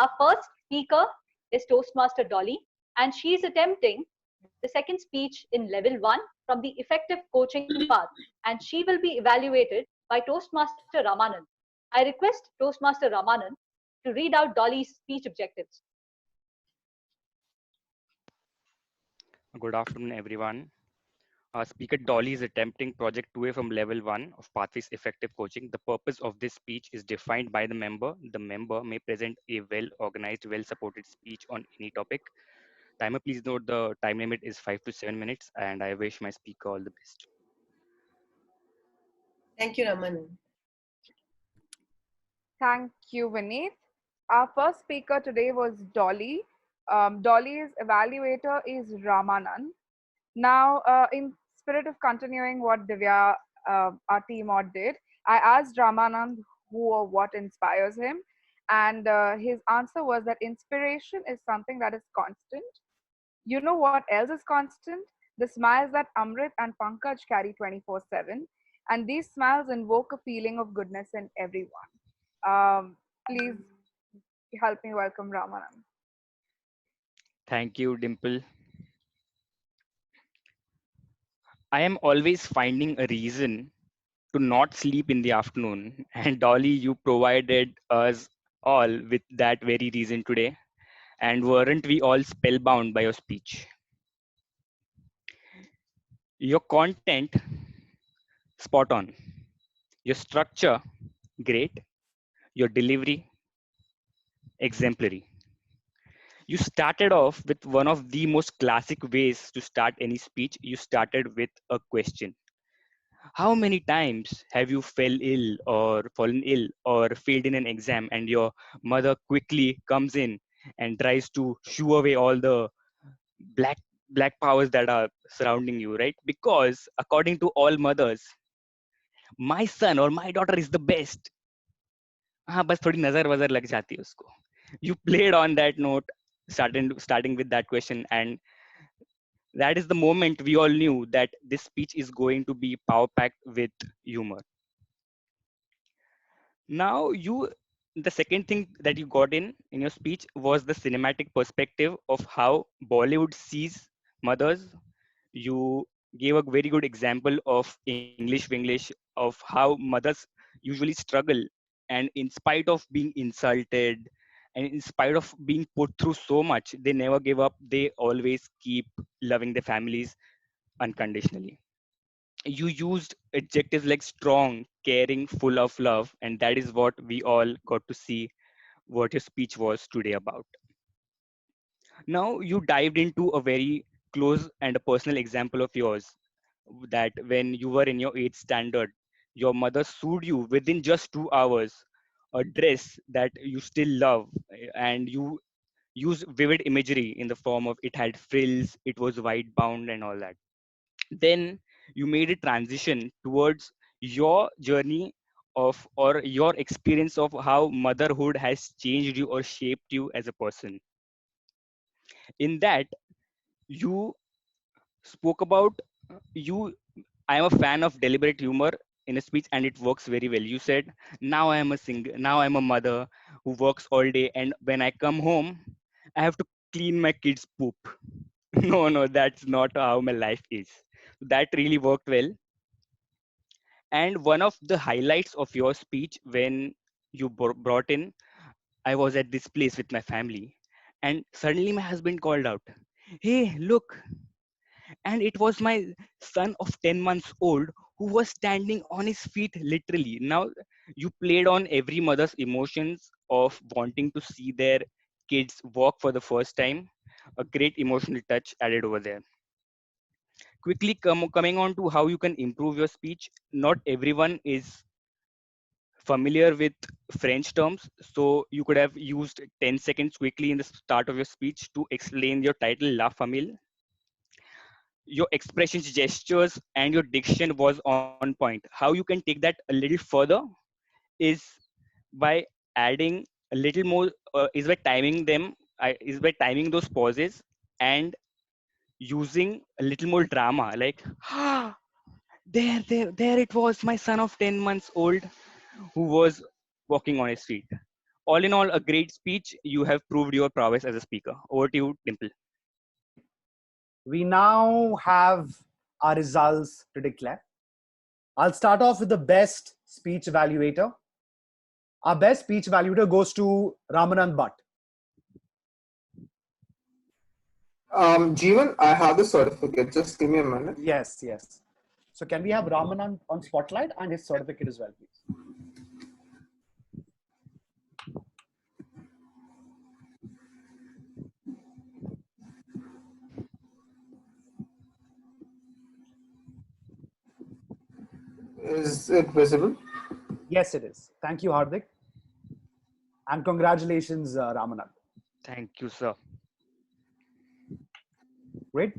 Our first speaker is Toastmaster Dolly, and she is attempting the second speech in level 1 from the effective coaching path, and she will be evaluated by Toastmaster Ramanand. I request Toastmaster Ramanand to read out Dolly's speech objectives. Good afternoon, everyone. Speaker Dolly is attempting Project 2A from Level 1 of Pathways Effective Coaching. The purpose of this speech is defined by the member. The member may present a well-organized, well-supported speech on any topic. Timer, please note the time limit is 5 to 7 minutes, and I wish my speaker all the best. Thank you, Ramanand. Thank you, Vineet. Our first speaker today was Dolly. Dolly's evaluator is Ramanand. Now, in spirit of continuing what Divya, our team did, I asked Ramanand who or what inspires him, and his answer was that inspiration is something that is constant. You know what else is constant? The smiles that Amrit and Pankaj carry 24/7, and these smiles invoke a feeling of goodness in everyone. Please help me welcome Ramanand. Thank you, Dimple. I am always finding a reason to not sleep in the afternoon, and Dolly, you provided us all with that very reason today. And weren't we all spellbound by your speech? Your content, spot on. Your structure, great. Your delivery, exemplary. You started off with one of the most classic ways to start any speech. You started with a question. How many times have you fell ill or fallen ill or failed in an exam and your mother quickly comes in and tries to shoo away all the black black powers that are surrounding you, right? Because according to all mothers, my son or my daughter is the best. हाँ बस थोड़ी नजर वजर लग जाती है उसको. You played on that note, starting with that question, and that is the moment we all knew that this speech is going to be power packed with humor. Now the second thing that you got in your speech was the cinematic perspective of how Bollywood sees mothers. You gave a very good example of English Winglish, of how mothers usually struggle, and in spite of being insulted and in spite of being put through so much, they never give up. They always keep loving their families unconditionally. You used adjectives like strong, caring, full of love, and that is what we all got to see what your speech was today about. Now, you dived into a very close and a personal example of yours, that when you were in your 8th standard, your mother sued you within just 2 hours a dress that you still love, and you use vivid imagery in the form of it had frills, it was white bound, and all that. Then you made a transition towards your journey of or your experience of how motherhood has changed you or shaped you as a person. In that, you spoke about you I am a fan of deliberate humor in a speech, and it works very well. You said, now I'm a mother who works all day, and when I come home, I have to clean my kids' poop. No, no, that's not how my life is. That really worked well. And one of the highlights of your speech when you brought in, I was at this place with my family, and suddenly my husband called out, "Hey, look!" And it was my son of 10 months old who was standing on his feet literally. Now, you played on every mother's emotions of wanting to see their kids walk for the first time. A great emotional touch added over there. Quickly coming on to how you can improve your speech. Not everyone is familiar with French terms, so you could have used 10 seconds quickly in the start of your speech to explain your title, La Famille. Your expressions, gestures, and your diction was on point. How you can take that a little further is by adding a little more, is by timing them, is by timing those pauses and using a little more drama, like, ah, there it was, my son of 10 months old who was walking on his feet. all in all, a great speech. You have proved your prowess as a speaker. Over to you, Dimple. We now have our results to declare. I'll start off with the best speech evaluator. Our best speech evaluator goes to Ramanand Bhat. Jeevan, I have the certificate. Just give me a minute. Yes, yes. So can we have Ramanand on spotlight and his certificate as well, please? Is it visible? Yes, it is. Thank you, Hardik. And congratulations, Ramanand. Thank you, sir. Great.